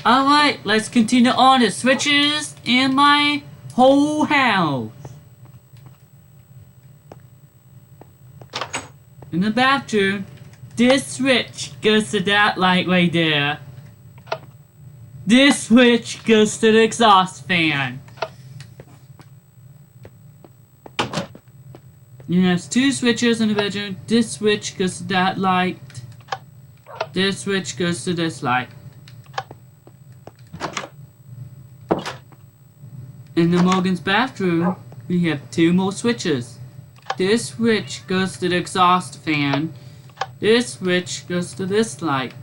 Alright, let's continue on the switches in my whole house. In the bathroom, this switch goes to that light right there. This switch goes to the exhaust fan. And there's two switches in the bedroom. This switch goes to that light. This switch goes to this light. In the Morgan's bathroom, we have two more switches. This switch goes to the exhaust fan. This switch goes to this light.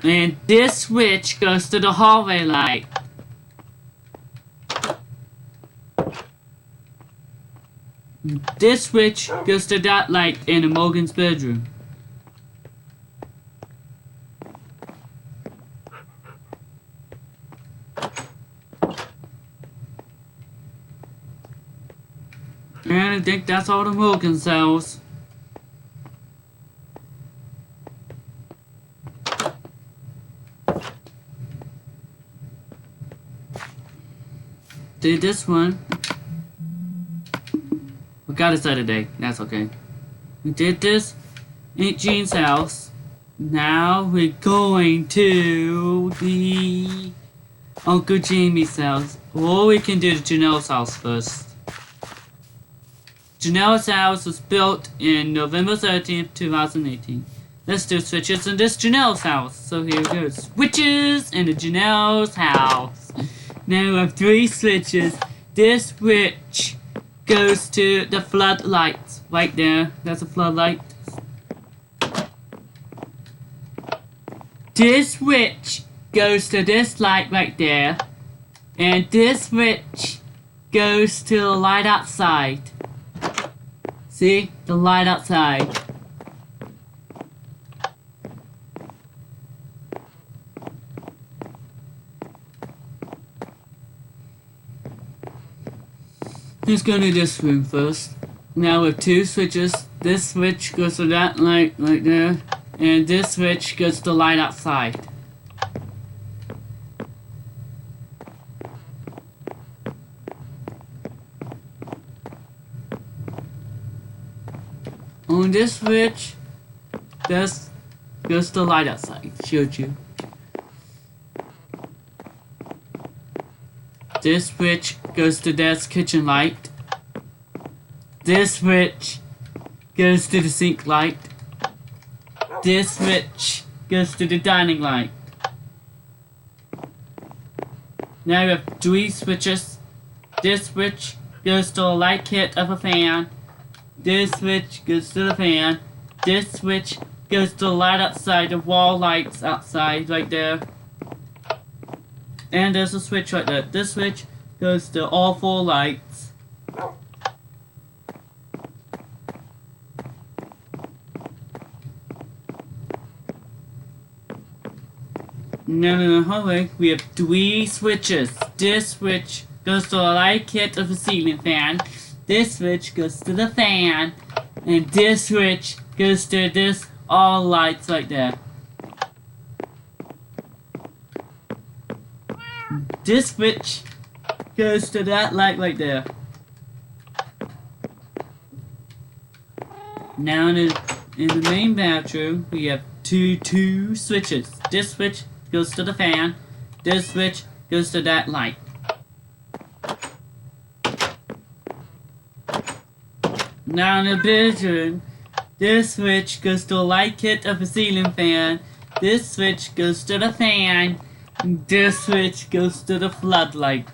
And this switch goes to the hallway light. This switch goes to that light in the Morgan's bedroom. And I think that's all the Morgan cells. Did this one. We got it Saturday. That's okay. We did this in Jean's house. Now we're going to the Uncle Jamie's house. Or we can do the Janelle's house first. Janelle's house was built in November 13th, 2018. Let's do switches in this Janelle's house. So here we go. Switches in the Janelle's house. Now we have three switches. This switch goes to the floodlights. Right there. That's a floodlight. This switch goes to this light right there. And this switch goes to the light outside. See? The light outside. Let's go to this room first. Now with two switches. This switch goes to that light right there. And this switch goes to the light outside. On this switch, this goes to the light outside. Showed you. This switch goes to this kitchen light. This switch goes to the sink light. This switch goes to the dining light. Now we have three switches. This switch goes to the light kit of a fan. This switch goes to the fan. This switch goes to the light outside, the wall lights outside, right there. And there's a switch right there. This switch goes to all four lights. Now in the hallway, we have three switches. This switch goes to the light kit of the ceiling fan. This switch goes to the fan, and this switch goes to this all lights right there. This switch goes to that light right there. Now in the main bathroom, we have two switches. This switch goes to the fan. This switch goes to that light. Now in the bedroom, this switch goes to the light kit of a ceiling fan. This switch goes to the fan. And this switch goes to the floodlight.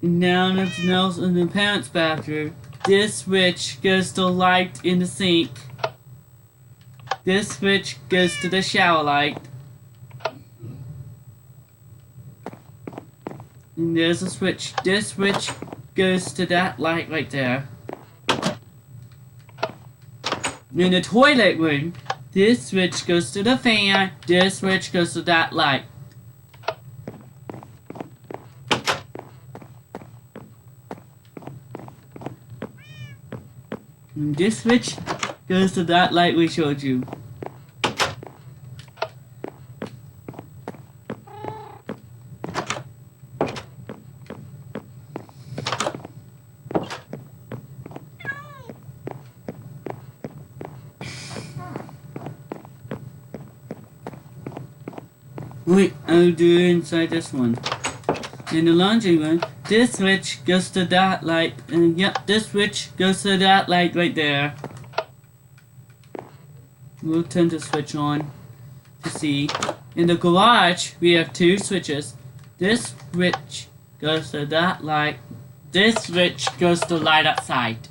Now in the parents' bathroom, this switch goes to the light in the sink. This switch goes to the shower light. And there's a switch. This switch goes to that light right there. In the toilet room, this switch goes to the fan. This switch goes to that light. And this switch goes to that light we showed you. Wait, I'll do it inside this one. In the laundry room, this switch goes to that light, and yep, this switch goes to that light right there. We'll turn the switch on to see. In the garage, we have two switches. This switch goes to that light. This switch goes to light outside.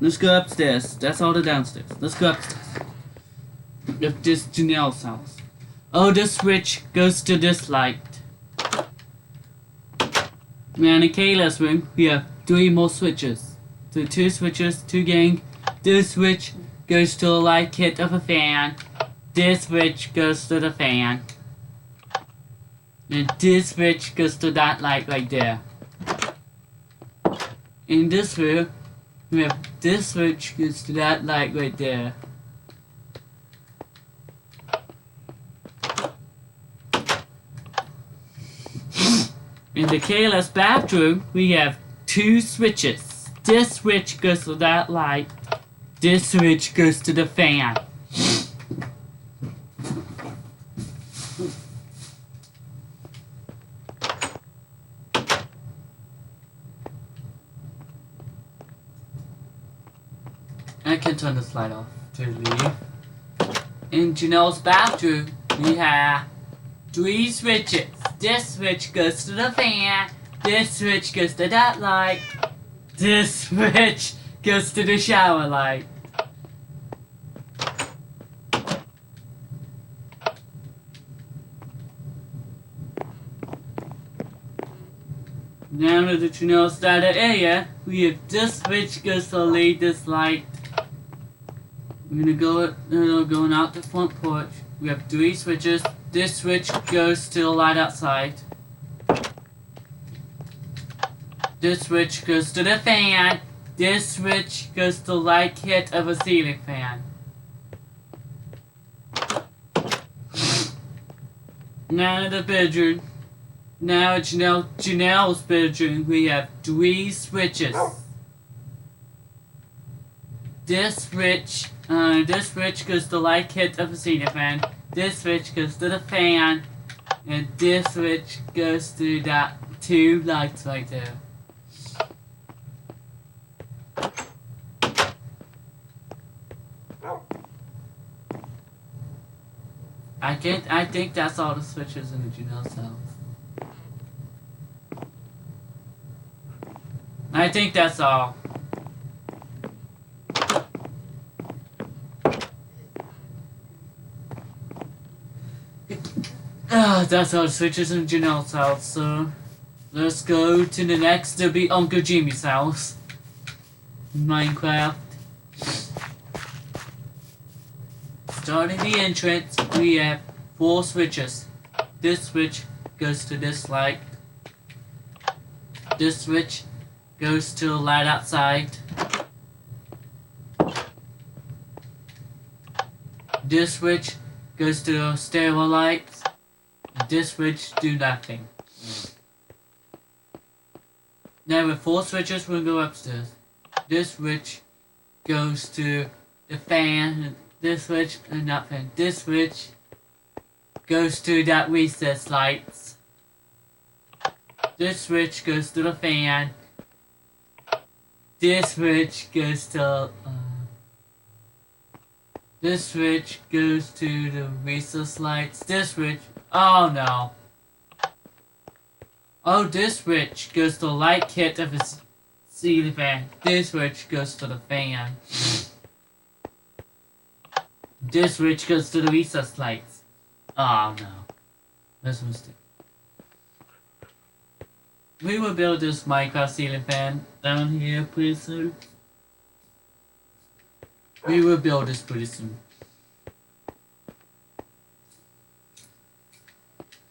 Let's go upstairs. That's all the downstairs. Let's go upstairs. If this Janelle's house. Oh, this switch goes to this light. Now in Kayla's room, we have 3 more switches. So 2 switches, 2 gang. This switch goes to the light kit of a fan. This switch goes to the fan. And this switch goes to that light right there. In this room, we have this switch goes to that light right there. In the Kayla's bathroom, we have 2 switches. This switch goes to that light. This switch goes to the fan. I can turn this light off to leave. In Janelle's bathroom, we have 3 switches. This switch goes to the fan. This switch goes to that light. This switch goes to the shower light. Now to the Janelle starter area, we have this switch goes to the latest light. We're going out the front porch. We have 3 switches. This switch goes to the light outside. This switch goes to the fan. This switch goes to the light kit of a ceiling fan. Now in the bedroom. Now in Janelle's bedroom, we have 3 switches. This switch goes to the light kit of a ceiling fan. This switch goes to the fan, and this switch goes to that 2 lights right there. I think that's all the switches in the Janelle's house. I think that's all. That's all the switches in Janelle's house, so let's go to the next. There'll be Uncle Jimmy's house. Minecraft. Starting the entrance, we have 4 switches. This switch goes to this light. This switch goes to the light outside. This switch goes to the stairwell lights. This switch do nothing. Now with 4 switches, we'll go upstairs. This switch goes to the fan. This switch, not fan. This switch goes to that recess lights. This switch goes to the fan. This switch goes to this switch goes to the recess lights. This switch, oh no. Oh, this switch goes to the light kit of a ceiling fan. This switch goes to the fan. This switch goes to the recess lights. Oh no. That's a mistake. We will build this Minecraft ceiling fan down here pretty soon. We will build this pretty soon.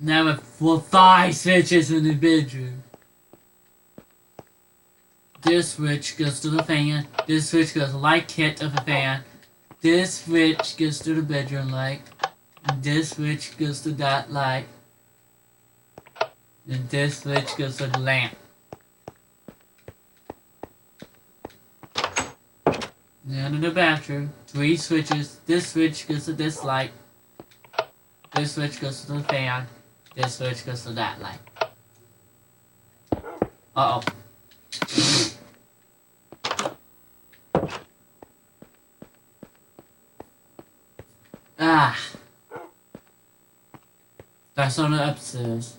Now with 5 switches in the bedroom. This switch goes to the fan. This switch goes to the light kit of the fan. This switch goes to the bedroom light. And this switch goes to that light. And this switch goes to the lamp. Now to the bathroom. 3 switches. This switch goes to this light. This switch goes to the fan. This switch goes to that light. Uh-oh. Ah. That's on the upstairs.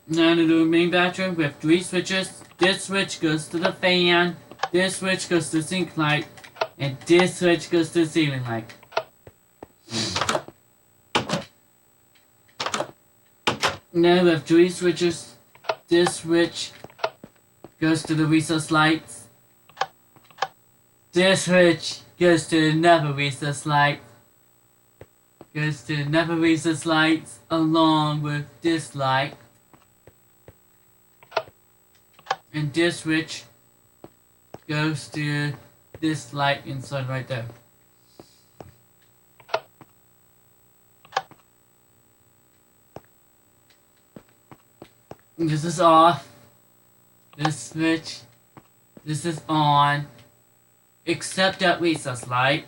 Now to the main bathroom with 3 switches. This switch goes to the fan. This switch goes to the sink light. And this switch goes to the ceiling light. Now we have 3 switches. This switch goes to the recess lights. This switch goes to another recess light. Goes to another recess lights along with this light. And this switch goes to this light inside right there. This is off. This switch. This is on. Except that recess light.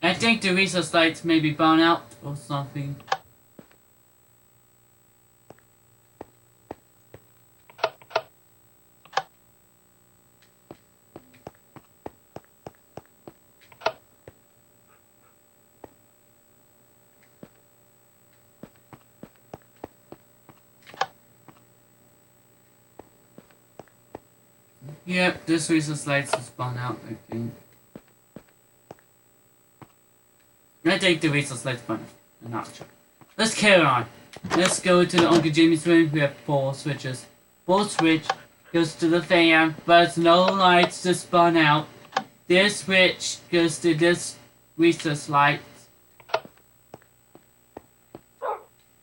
I think the recess lights may be blown out or something. Yep, this recess lights is spun out, I think. I think the recess lights spun out. I'm not sure. Let's carry on. Let's go to the Uncle Jimmy's room. We have 4 switches. 4 switch goes to the fan, but there's no lights to spun out. This switch goes to this recess light.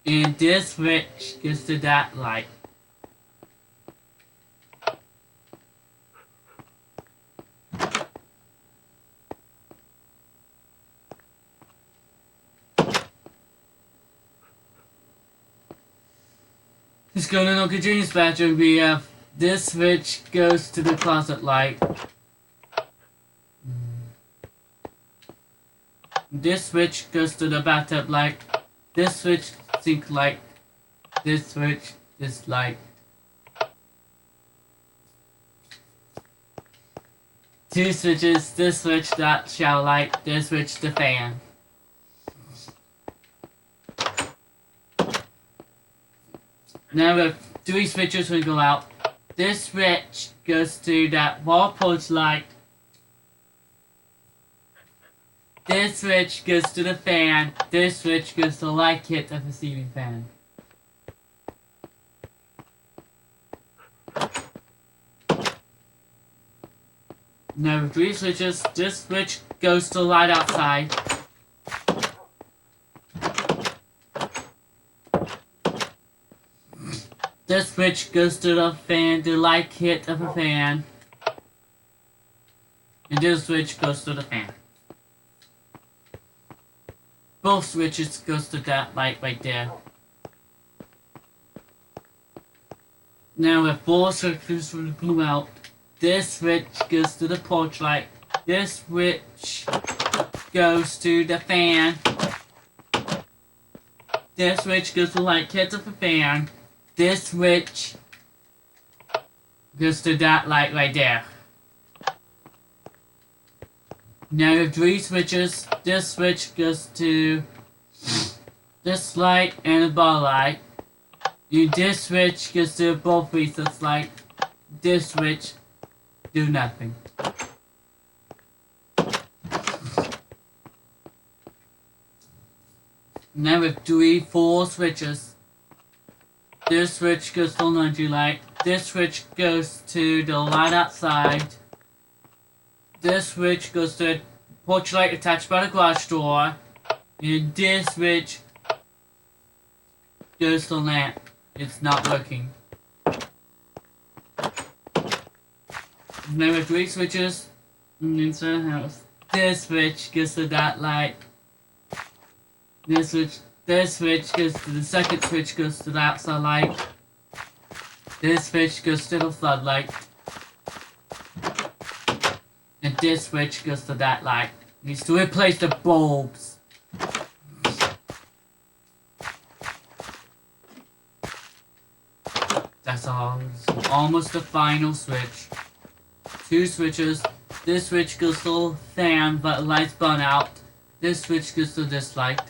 And this switch goes to that light. Let's go to Uncle Jimmy's bathroom. We have this switch goes to the closet light. This switch goes to the bathtub light. This switch, sink light. This switch, this light. 2 switches, this switch, that shower light. This switch, the fan. Now we have 3 switches when we go out. This switch goes to that wall porch light. This switch goes to the fan. This switch goes to the light kit of the ceiling fan. Now we have 3 switches. This switch goes to the light outside. This switch goes to the fan, the light kit of the fan. And this switch goes to the fan. Both switches goes to that light right there. Now we have 4 switches when we go out. This switch goes to the porch light. This switch goes to the fan. This switch goes to the light kit of the fan. This switch goes to that light right there. Now we have 3 switches. This switch goes to this light and the bar light. And this switch goes to both recess light. This switch do nothing. Now we have 4 switches. This switch goes to laundry light. This switch goes to the light outside. This switch goes to a porch light attached by the garage door. And this switch goes to the lamp. It's not working. Now we have 3 switches inside the house. This switch goes to that light. This switch goes to the second switch goes to the outside light. This switch goes to the floodlight. And this switch goes to that light. Needs to replace the bulbs. That's all. It's almost the final switch. 2 switches. This switch goes to the fan, but the lights burn out. This switch goes to this light.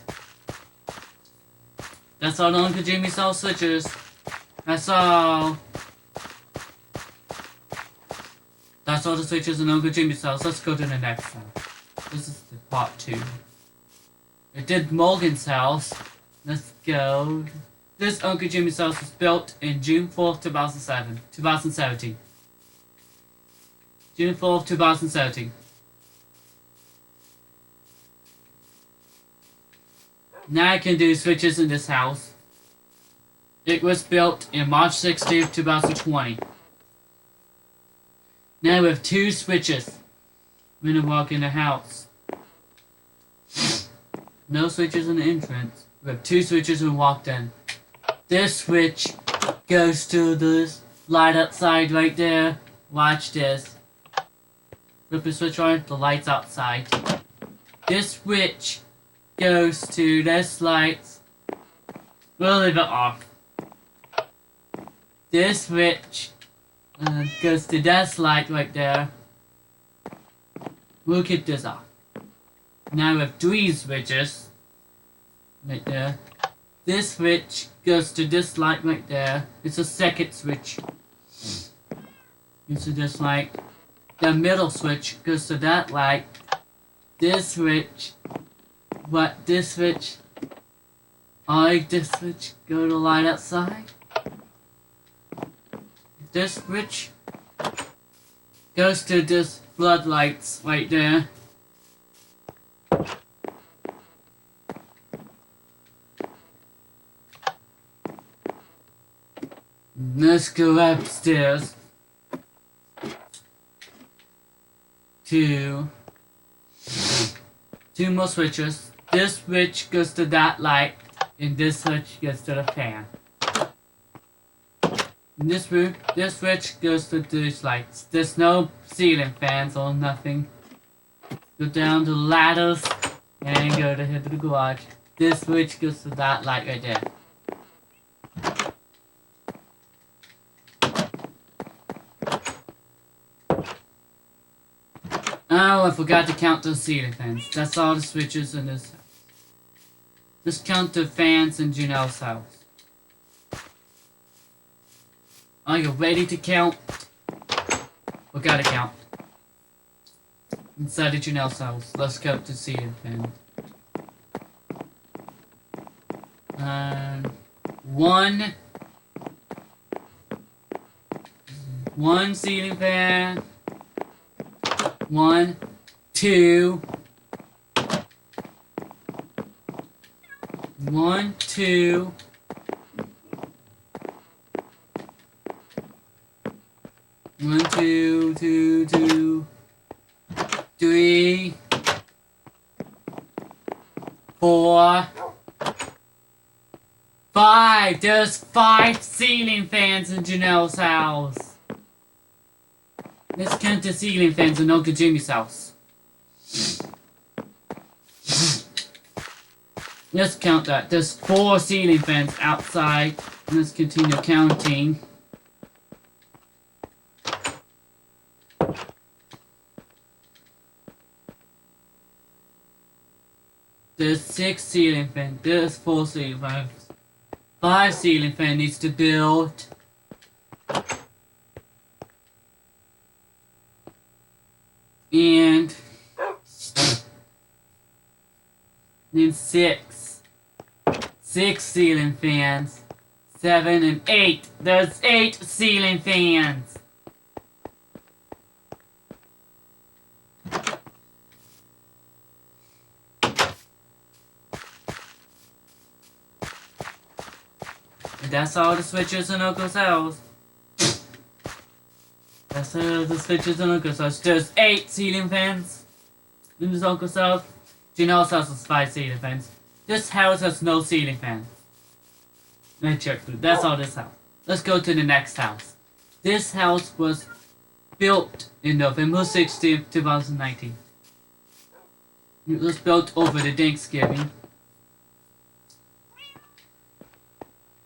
That's all the Uncle Jimmy Cell switches. That's all. That's all the switches in Uncle Jimmy Cells. Let's go to the next one. This is the part 2. We did Morgan's house. Let's go. This Uncle Jimmy Cells was built in June 4th, 2017. June 4th, 2017. Now I can do switches in this house. It was built in March 16th, 2020. Now we have 2 switches. I'm gonna walk in the house. No switches in the entrance. We have 2 switches when we walked in. This switch goes to this light outside right there. Watch this. Flip the switch on, the light's outside. This switch goes to this light. We'll leave it off. This switch goes to this light right there. We'll keep this off. Now we have 3 switches right there. This switch goes to this light right there. It's a second switch. Goes to this light. The middle switch goes to that light. This switch. This switch. This switch go to the light outside. This switch goes to this floodlights right there. Let's go upstairs to 2 more switches. This switch goes to that light, and this switch goes to the fan. In this room, this switch goes to these lights. There's no ceiling fans or nothing. Go down the ladders and go to head to the garage. This switch goes to that light right there. Oh, I forgot to count the ceiling fans. That's all the switches in this house. Just count the fans in Janelle's house. Are you ready to count? We gotta count. Inside the Janelle's house. Let's count the ceiling fans. 1 ceiling fan. 1, 2. 1, 2. 1, 2, 2, 2, 3, 4, 5. There's 5 ceiling fans in Janelle's house. Let's count the ceiling fans in Uncle Jimmy's house. Let's count that. There's 4 ceiling fans outside. Let's continue counting. There's 6 ceiling fans. There's 4 ceiling fans. 5 ceiling fan needs to build. And then 6 ceiling fans. 7, and 8. There's 8 ceiling fans. And that's all the switches in Uncle's house. That's all the switches in Uncle's house. There's 8 ceiling fans in his Uncle's house. Janelle's house has 5 ceiling fans. This house has no ceiling fans. Let me check through. That's all this house. Let's go to the next house. This house was built in November 16th, 2019. It was built over the Thanksgiving.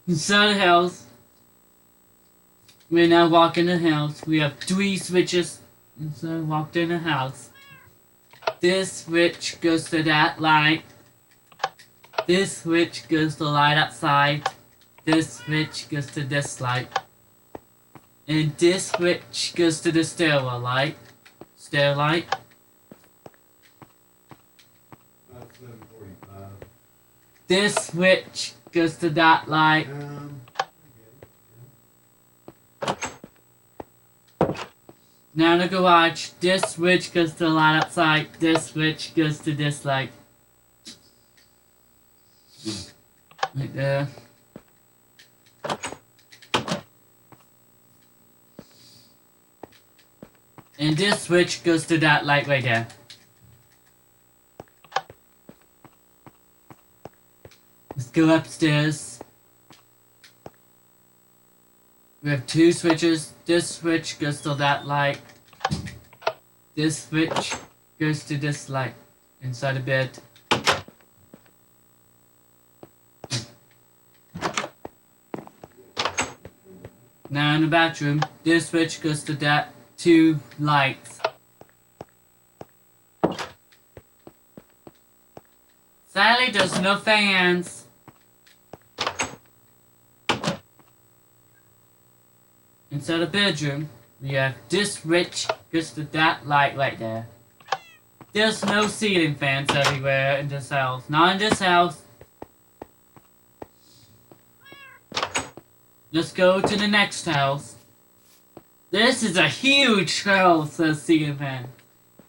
Inside the house, we're now walking the house. We have 3 switches. So walked in the house. This switch goes to that light. This switch goes to the light outside. This switch goes to this light. And this switch goes to the stairwell light. Stair light. This switch goes to that light. Now in the garage, this switch goes to the light outside. This switch goes to this light. Right there. And this switch goes to that light right there. Let's go upstairs. We have 2 switches. This switch goes to that light. This switch goes to this light inside the bed. Now in the bathroom, this switch goes to that 2 lights. Sadly, there's no fans. Inside the bedroom, we have this switch goes to that light right there. There's no ceiling fans everywhere in this house. Not in this house. Let's go to the next house. This is a huge house, says ceiling fan.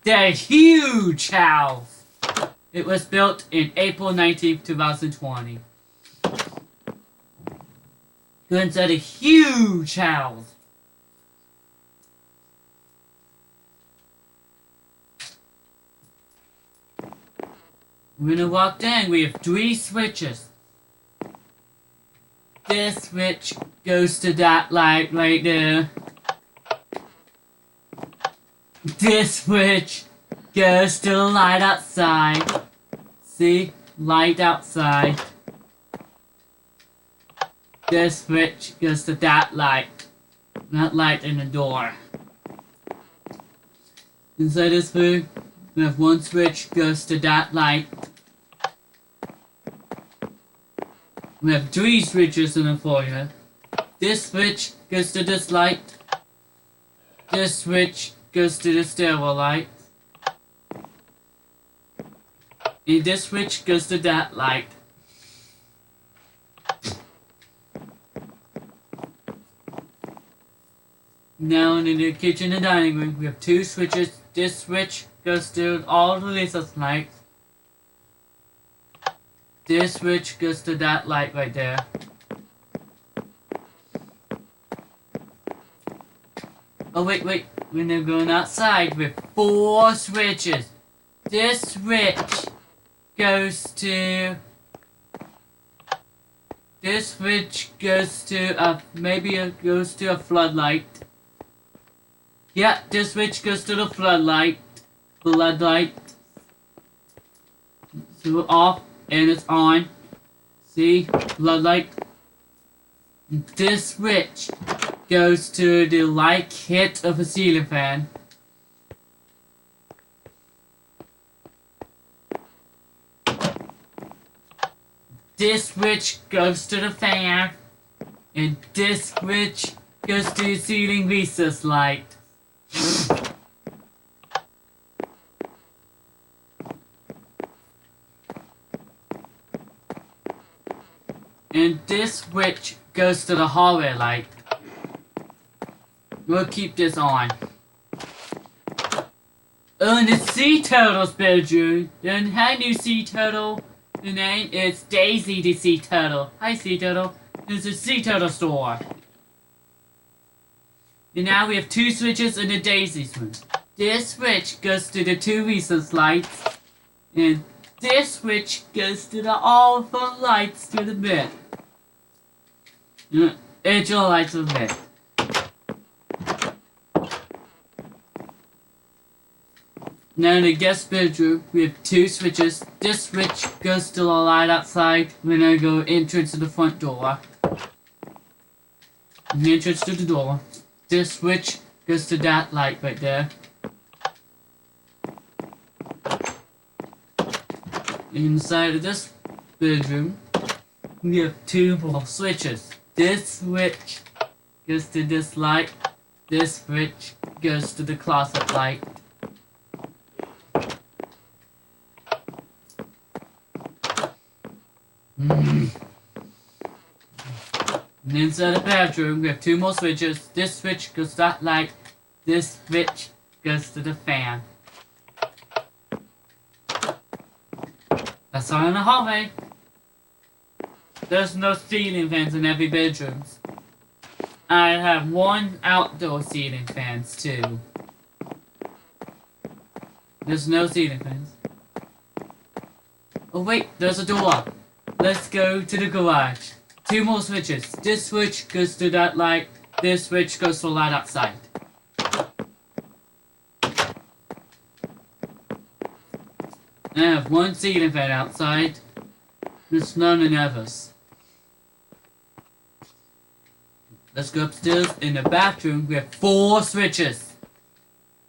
The huge house. It was built in April 19th, 2020. Go inside a huge house. We're gonna walk in. We have 3 switches. This switch goes to that light right there. This switch goes to the light outside. See? Light outside. This switch goes to that light. That light in the door. Inside this room, we have 1 switch goes to that light. We have 3 switches in the foyer. This switch goes to this light. This switch goes to the stairwell light. And this switch goes to that light. Now in the kitchen and dining room, we have 2 switches. This switch goes to all the Lisa's lights. This switch goes to that light right there. Oh wait, we're now going outside with 4 switches. This switch goes to... This switch goes to maybe it goes to a floodlight. Yeah, this switch goes to the floodlight. Floodlight. So off. And it's on. See? Floodlight. This switch goes to the light kit of a ceiling fan. This switch goes to the fan. And this switch goes to the ceiling recess light. And this switch goes to the hallway light. We'll keep this on. Oh, and the sea turtle's bedroom. Then hi, new sea turtle. The name is Daisy the sea turtle. Hi, sea turtle. It's a sea turtle store. And now we have two switches in the Daisy room. This switch goes to the two recess lights. And this switch goes to the all the lights to the bed. It's all lights of the bed. Now in the guest bedroom, we have two switches. This switch goes to the light outside when I go entrance to the front door. The entrance to the door. This switch goes to that light right there. Inside of this bedroom, we have two more switches. This switch goes to this light. This switch goes to the closet light. And inside the bedroom, we have two more switches. This switch goes to that light. This switch goes to the fan. That's all in the hallway. There's no ceiling fans in every bedroom. I have one outdoor ceiling fans too. There's no ceiling fans. Oh wait, there's a door. Let's go to the garage. Two more switches. This switch goes to that light. This switch goes to the light outside. I have one ceiling fan outside. There's none in others. Let's go upstairs. In the bathroom, we have four switches.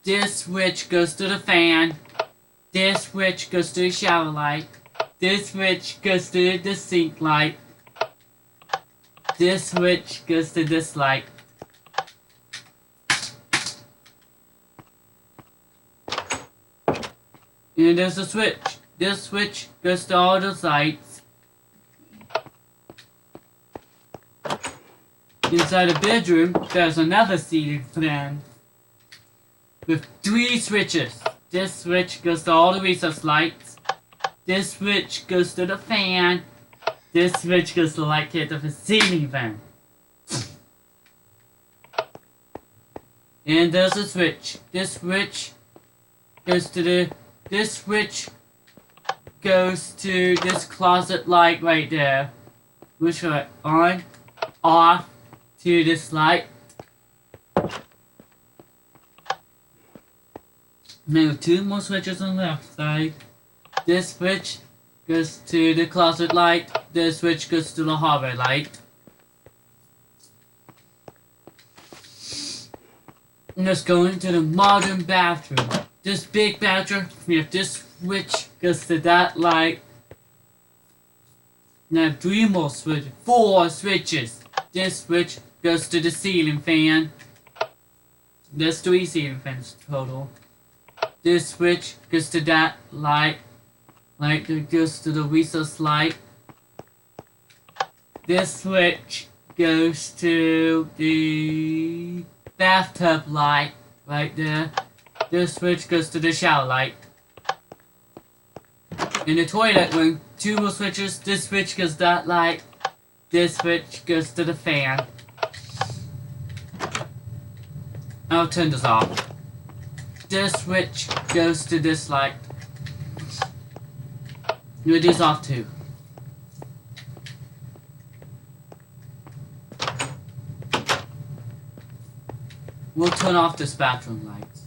This switch goes to the fan. This switch goes to the shower light. This switch goes to the sink light. This switch goes to this light. And there's a switch. This switch goes to all the lights. Inside the bedroom, there's another ceiling fan with three switches. This switch goes to all the recess lights. This switch goes to the fan. This switch goes to the light kit of the ceiling fan. And there's a switch. This switch goes to the... This switch goes to this closet light right there. Which are on, off, to this light. Now two more switches on the left side. This switch goes to the closet light. This switch goes to the hallway light. And let's go into the modern bathroom. This big bathroom, we have this switch goes to that light. Now three more switches, four switches. This switch goes to the ceiling fan. There's three ceiling fans total. This switch goes to that light. Light that goes to the recess light. This switch goes to the bathtub light right there. This switch goes to the shower light. In the toilet room, two more switches. This switch goes to that light. This switch goes to the fan. I'll turn this off. This switch goes to this light. It is off too. We'll turn off this bathroom lights.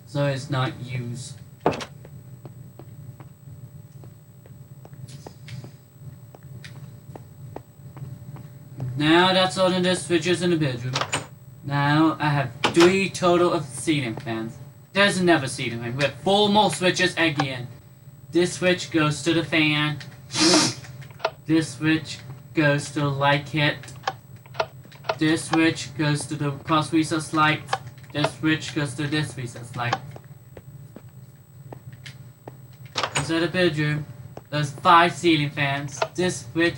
So it's not used. Now that's all of the switches in the bedroom. Now I have three total of ceiling fans. There's another ceiling fan. We have four more switches again. This switch goes to the fan. This switch goes to the light kit. This switch goes to the cross recess light. This switch goes to this recess light. Inside the bedroom, There's 5 ceiling fans. This switch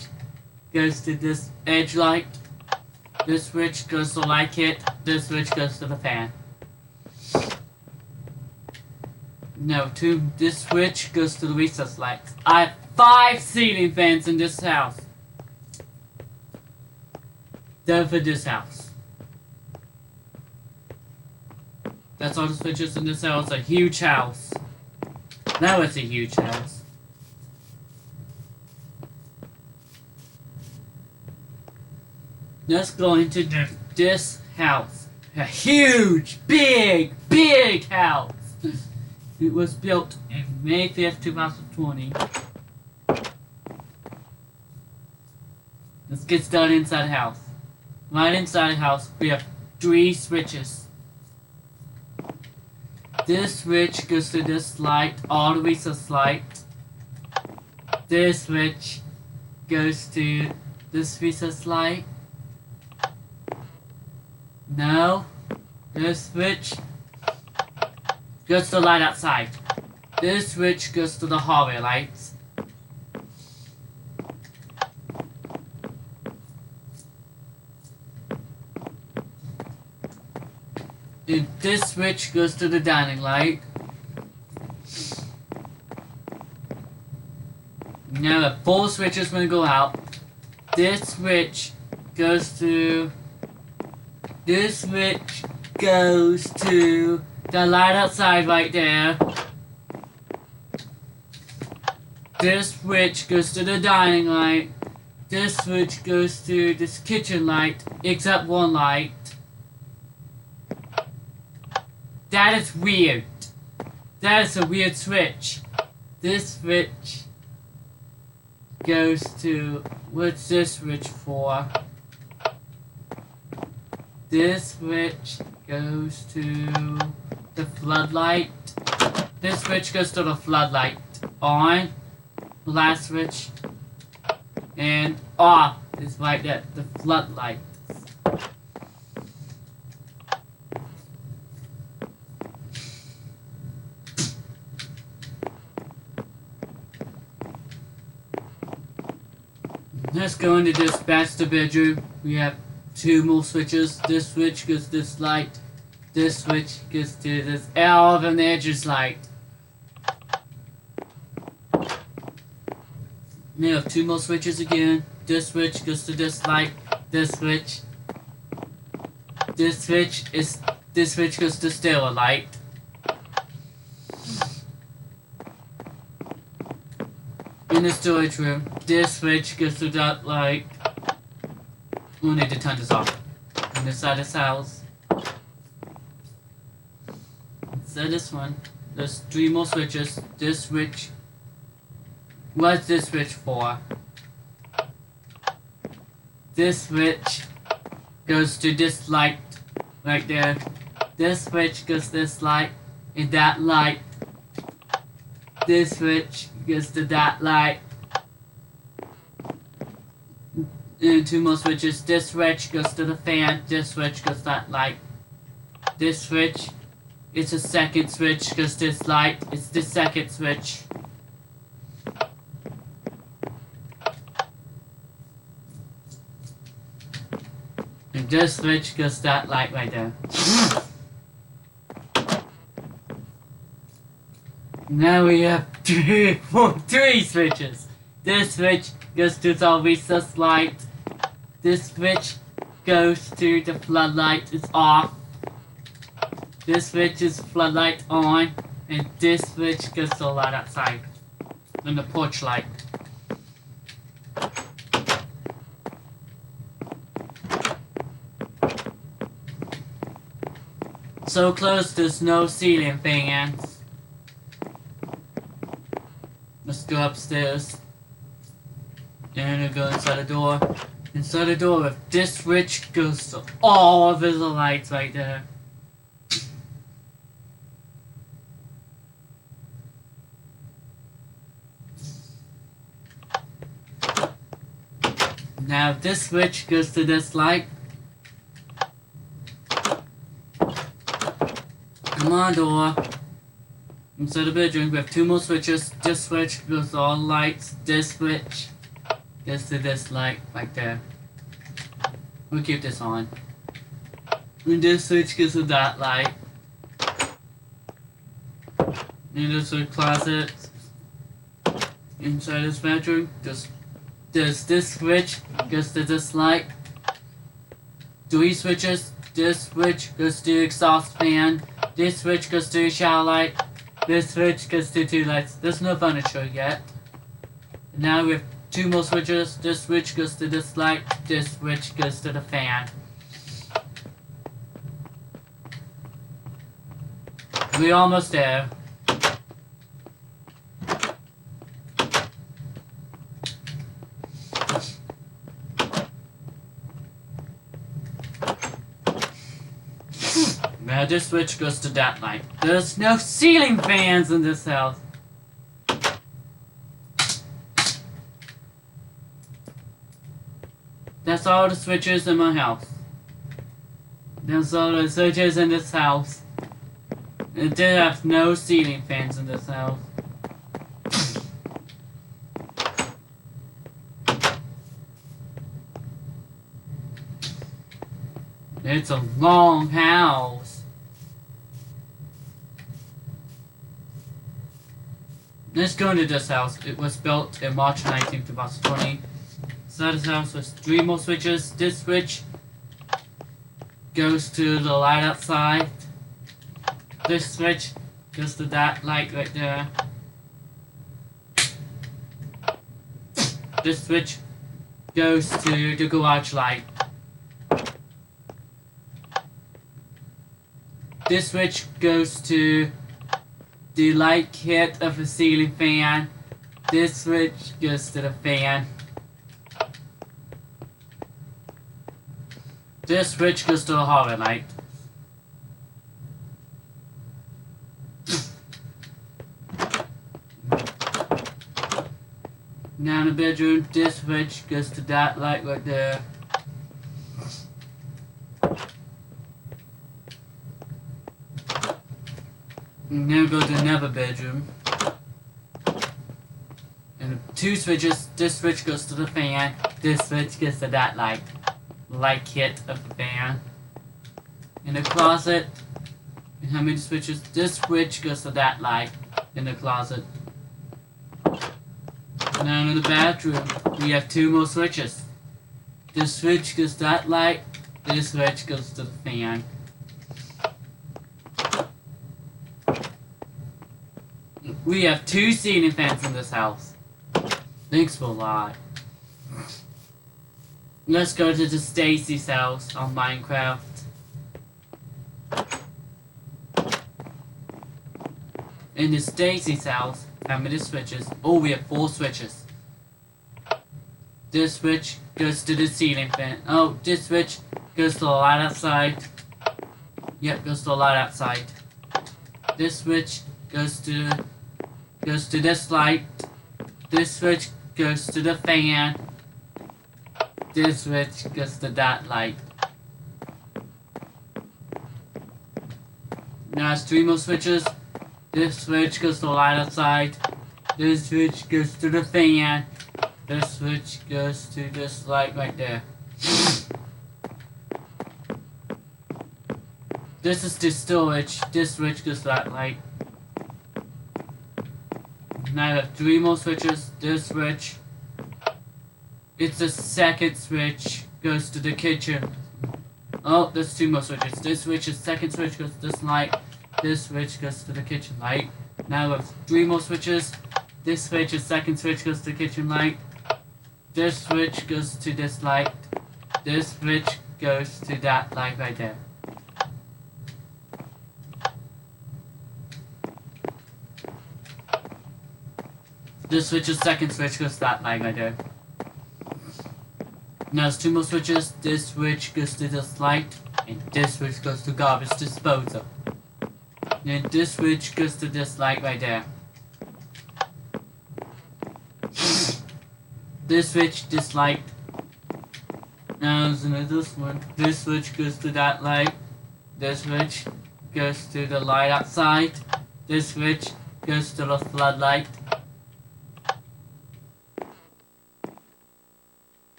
goes to this edge light. This switch goes to light kit. This switch goes to the fan. No, this switch goes to the recess lights. I have 5 ceiling fans in this house. They're for this house. That's all the switches in this house. A huge house. Now it's a huge house. Let's go into this house. A huge, big house. It was built in May 5th, 2020. Let's get started inside the house. Right inside the house, we have 3 switches. This switch goes to this light, all the recess light. This switch goes to this recess light. No. This switch goes to the light outside. This switch goes to the hallway lights. And this switch goes to the dining light. Now the 4 switches when go out. This switch goes to... This switch goes to the light outside right there. This switch goes to the dining light. This switch goes to this kitchen light, except one light. That is weird. That is a weird switch. This switch goes to... What's this switch for? This switch goes to the floodlight. This switch goes to the floodlight. On. The last switch. And off is right there. The floodlight. Let's go into this master bedroom. We have 2 more switches. This switch goes to this light. This switch goes to this elf and the edges light. We have 2 more switches again. This switch goes to this light. This switch. This switch goes to stairwell light. In the storage room, this switch goes to that light. We'll need to turn this off. On this side of this house. Inside this one, there's 3 more switches. This switch. What's this switch for? This switch goes to this light right there. This switch goes to this light and that light. This switch goes to that light. And 2 more switches. This switch goes to the fan. This switch goes to that light. This switch, it's a second switch, goes to this light. It's the second switch. And this switch goes to that light right there. Now we have 3 switches. This switch goes to the recess light. This switch goes to the floodlight. It's off. This switch is floodlight on. And this switch goes to the light outside. And the porch light. So close there's no ceiling fans. Let's go upstairs. And we'll go inside the door. Inside the door, if this switch goes to all of the lights right there. Now if this switch goes to this light. Come on, door. Inside the bedroom, we have two more switches. This switch goes to all lights. This switch goes to this light right there. We'll keep this on. And this switch goes to that light. And this is a closet. Inside this bedroom, there's this switch goes to this light. Three switches. This switch goes to the exhaust fan. This switch goes to the shower light. This switch goes to two lights. There's no furniture yet. Now we have two more switches. This switch goes to this light. This switch goes to the fan. We're almost there. Now this switch goes to that light. There's no ceiling fans in this house. That's all the switches in my house. That's all the switches in this house. It did have no ceiling fans in this house. It's a long house. Let's go into this house. It was built in March 19th, 2020. Inside this house was three more switches. This switch goes to the light outside. This switch goes to that light right there. This switch goes to the garage light. This switch goes to the light kit of the ceiling fan. This switch goes to the fan. This switch goes to the hallway light. Now in the bedroom, this switch goes to that light right there. And now go to another bedroom. And two switches. This switch goes to the fan. This switch goes to that light kit of the fan. In the closet, and how many switches? This switch goes to that light in the closet. Now in the bathroom, we have two more switches. This switch goes to that light. This switch goes to the fan. We have two ceiling fans in this house. Thanks for a lot. Let's go to the Stacy's house on Minecraft. In the Stacy's house, how many switches? Oh, we have four switches. This switch goes to the ceiling fan. Oh, this switch goes to the light outside. Yep, goes to the light outside. This switch goes to this light. This switch goes to the fan. This switch goes to that light. Now it's three more switches. This switch goes to the light outside. This switch goes to the fan. This switch goes to this light right there. This is the storage. This switch goes to that light. Now I have three more switches. This switch, it's the second switch, goes to the kitchen. Oh, there's two more switches. This switch is second switch goes to this light. This switch goes to the kitchen light. Now we have three more switches. This switch is second switch goes to the kitchen light. This switch goes to this light. This switch goes to that light right there. This switch's second switch goes to that light right there. Now there's two more switches. This switch goes to this light, and this switch goes to garbage disposal. And this switch goes to this light right there. This switch, this light. Now there's another one. This switch goes to that light. This switch goes to the light outside. This switch goes to the floodlight.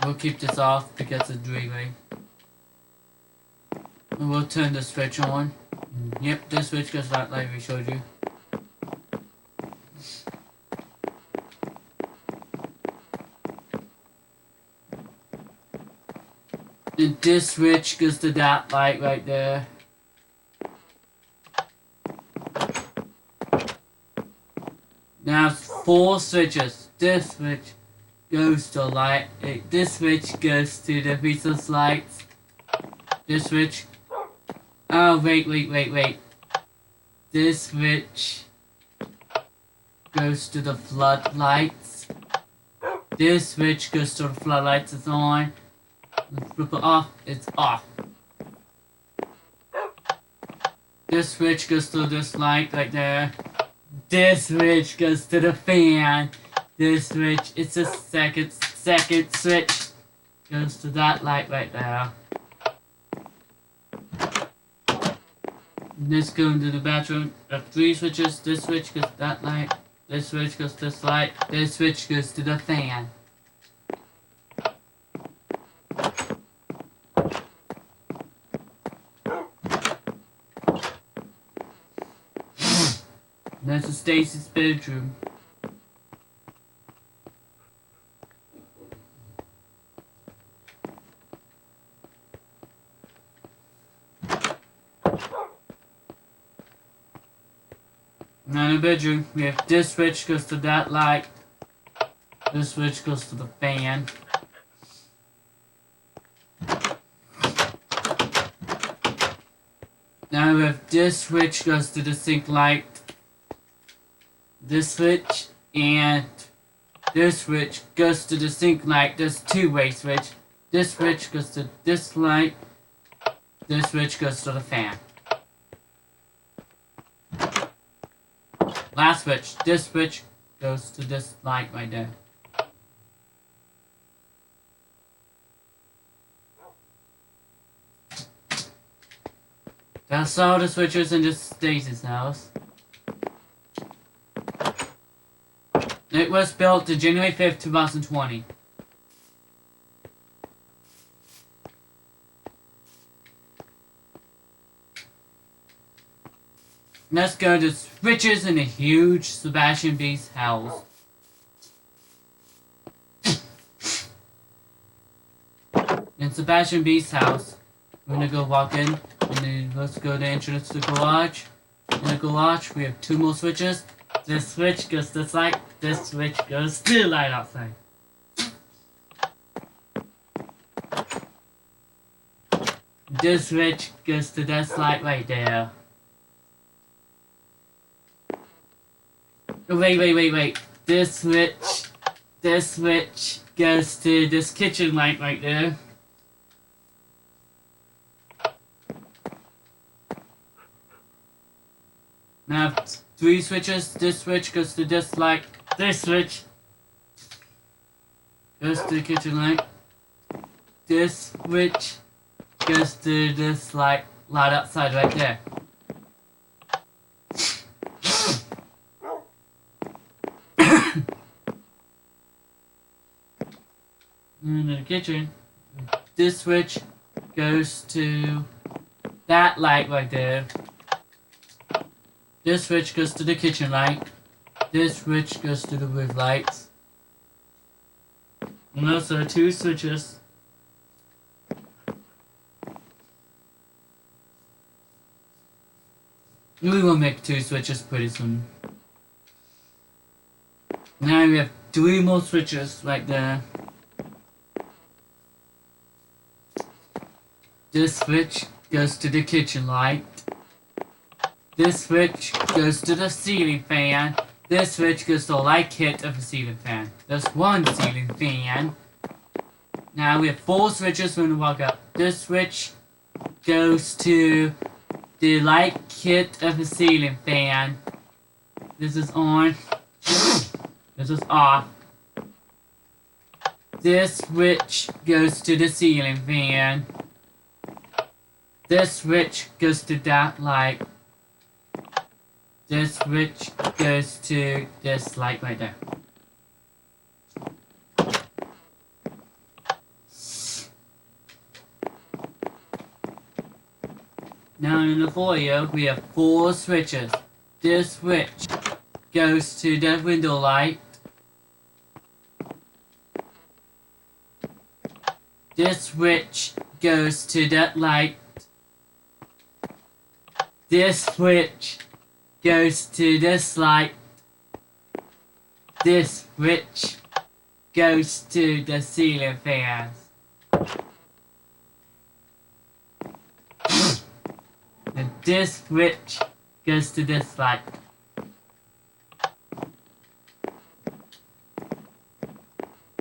We'll keep this off because it's dreaming. And we'll turn the switch on. Yep, this switch goes out like we showed you. And this switch goes to that light right there. Now 4 switches. This switch goes to light. This switch goes to the pizza's lights. This switch. Oh wait. This switch goes to the floodlights. This switch goes to the floodlights. It's on. Let's flip it off. It's off. This switch goes to this light right there. This switch goes to the fan. This switch, it's a second switch, goes to that light right there. This goes to the bathroom. There are 3 switches. This switch goes to that light. This switch goes to this light. This switch goes to the fan. That's Stacy's bedroom. Now in the bedroom, we have this switch goes to that light. This switch goes to the fan. Now we have this switch goes to the sink light. This switch and this switch goes to the sink light. There's 2-way switch. This switch goes to this light. This switch goes to the fan. Last switch. This switch goes to this light right there. That's all the switches in this Stacy's house. It was built to January 5th, 2020. Let's go to switches in a huge Sebastian Beast house. In Sebastian Beast's house, we're gonna go walk in, and then let's go to the entrance to the garage. In the garage, we have 2 more switches. This switch goes to this light, this switch goes to the light outside. This switch goes to this light right there. Wait. This switch goes to this kitchen light right there. Now 3 switches. This switch goes to this light. This switch goes to the kitchen light. This switch goes to this light outside right there. In the kitchen, this switch goes to that light right there. This switch goes to the kitchen light. This switch goes to the roof lights. And those are 2 switches. We will make 2 switches pretty soon. Now we have 3 more switches right there. This switch goes to the kitchen light. This switch goes to the ceiling fan. This switch goes to the light kit of the ceiling fan. There's 1 ceiling fan. Now we have 4 switches when we walk up. This switch goes to the light kit of the ceiling fan. This is on. This is off. This switch goes to the ceiling fan. This switch goes to that light. This switch goes to this light right there. Now in the foyer, we have 4 switches. This switch goes to the window light. This switch goes to that light. This switch goes to this light. This switch goes to the ceiling fans. And this switch goes to this light.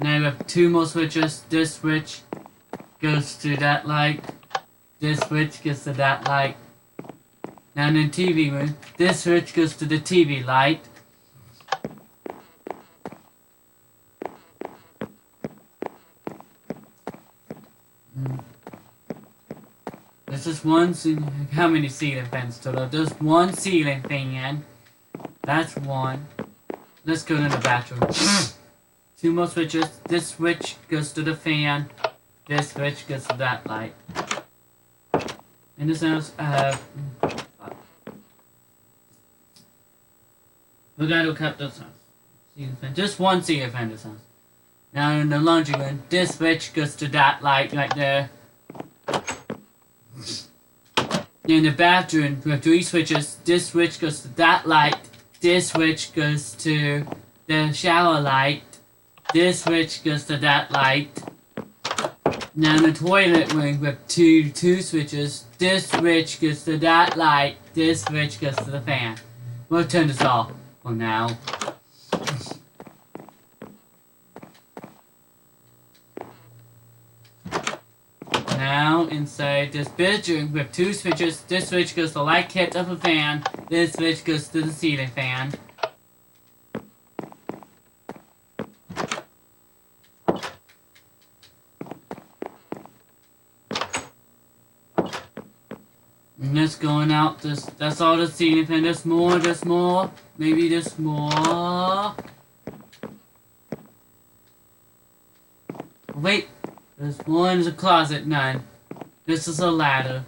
Now we have 2 more switches. This switch goes to that light. This switch goes to that light. Now in the TV room, this switch goes to the TV light. There's just one, how many ceiling fans total? There's 1 ceiling fan. That's 1. Let's go to the bathroom. 2 more switches. This switch goes to the fan. This switch goes to that light. In this house, I have... we gotta cut this house. Ceiling fan. Just 1 ceiling fan this house. Now in the laundry room, this switch goes to that light right there. In the bathroom, we have 3 switches. This switch goes to that light. This switch goes to the shower light. This switch goes to that light. Now in the toilet room, we have two switches. This switch goes to that light. This switch goes to the fan. We'll turn this off for now. Now inside this bedroom, we have 2 switches. This switch goes to the light kit of a fan. This switch goes to the ceiling fan. And this going out, that's all the ceiling fan. There's more, maybe there's more. Wait, there's one in the closet, none. This is a ladder.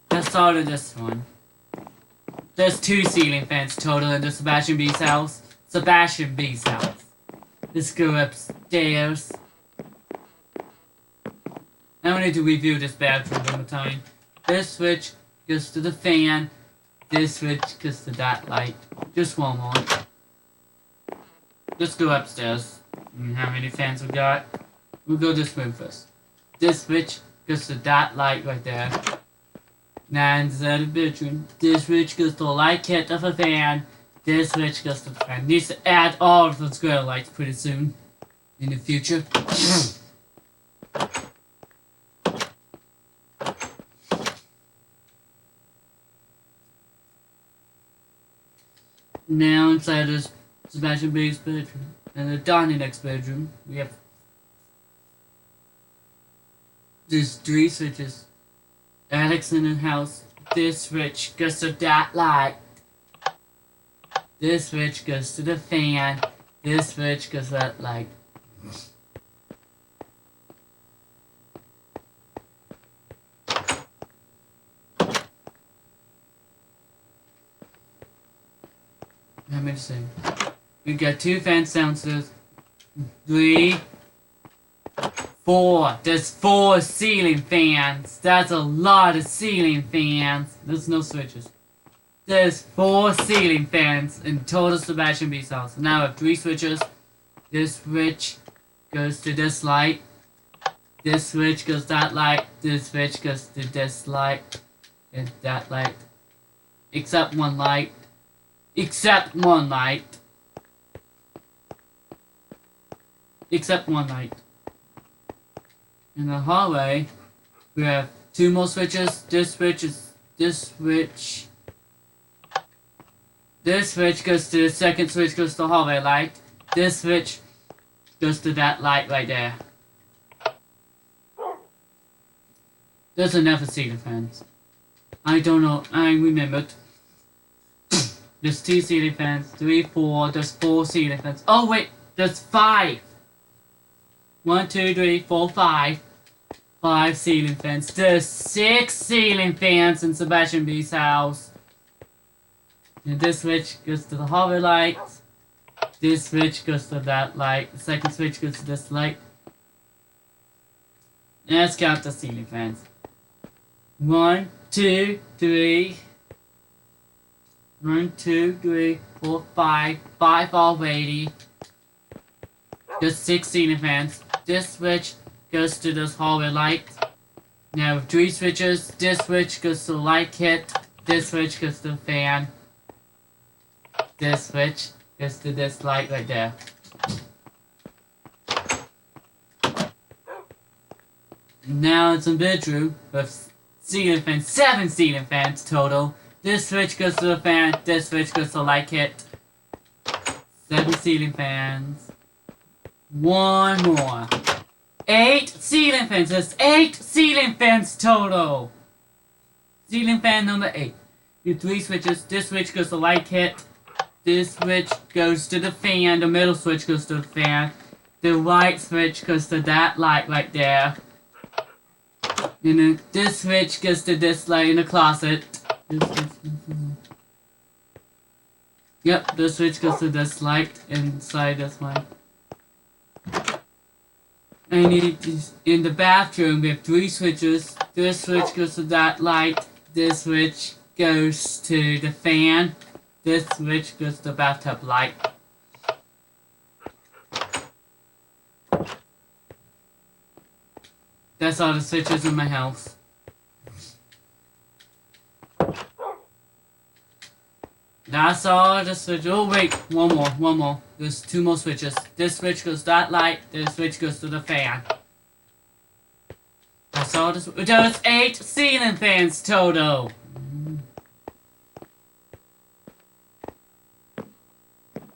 That's all of this one. There's 2 ceiling fans total in the Sebastian B's house. Sebastian B's house. Let's go upstairs. Now we need to review this bathroom one more time. This switch goes to the fan. This switch goes to that light. Just one more. Let's go upstairs. How many fans we got? We'll go this room first. This switch goes to that light right there. Now inside the bedroom, this switch goes to the light kit of a fan. This switch goes to the fan. Needs to add all of the square lights pretty soon. In the future. Now inside this Sebastian B's bedroom. And the Donnie next bedroom, we have there's 3 switches. Alex in the house. This switch goes to that light. This switch goes to the fan. This switch goes to that light. How many to say? We got 2 fans downstairs. 3, 4. There's 4 ceiling fans. That's a lot of ceiling fans. There's no switches. There's 4 ceiling fans in total Sebastian B's house. Now I have 3 switches. This switch goes to this light. This switch goes to that light. This switch goes to this light. And that light. Except one light. Except one light. Except one light. In the hallway, we have 2 more switches. This switch is this switch. This switch goes to the second switch, goes to the hallway light. This switch goes to that light right there. There's enough of ceiling fans. I don't know. I remembered. There's 2 ceiling fans. 3, 4. There's 4 ceiling fans. Oh wait, there's 5. 1, 2, 3, 4, 5. 5 ceiling fans. There's 6 ceiling fans in Sebastian B's house. And this switch goes to the hallway light. This switch goes to that light. The second switch goes to this light. And let's count the ceiling fans. 1, 2, 3. 1, 2, 3, 4, 5. 5 already. There's 6 ceiling fans. This switch goes to this hallway light. Now with 3 switches, this switch goes to the light kit. This switch goes to the fan. This switch goes to this light right there. Now it's a bedroom with ceiling fans, 7 ceiling fans total. This switch goes to the fan, this switch goes to the light kit. 7 ceiling fans. 1 more. 8 ceiling fans, there's 8 ceiling fans total. Ceiling fan number 8. You have 3 switches, this switch goes to the light kit. This switch goes to the fan, the middle switch goes to the fan. The right switch goes to that light right there. And then this switch goes to this light in the closet. Yep, this switch goes to this light inside this one. And in the bathroom we have 3 switches. This switch goes to that light. This switch goes to the fan. This switch goes to the bathtub light. That's all the switches in my house. That's all the switches. Oh wait, one more. There's 2 more switches. This switch goes to that light. This switch goes to the fan. That's all the switches. There's 8 ceiling fans total.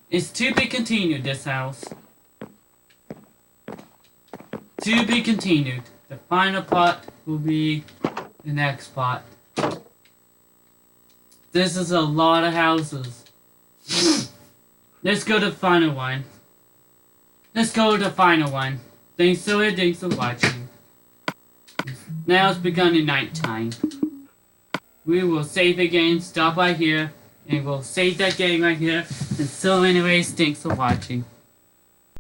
It's to be continued, this house. To be continued. The final part will be the next part. This is a lot of houses. Let's go to the final one. Thanks for watching. Now it's becoming nighttime. We will save the game, stop right here, and we'll save that game right here. And so anyways, thanks for watching.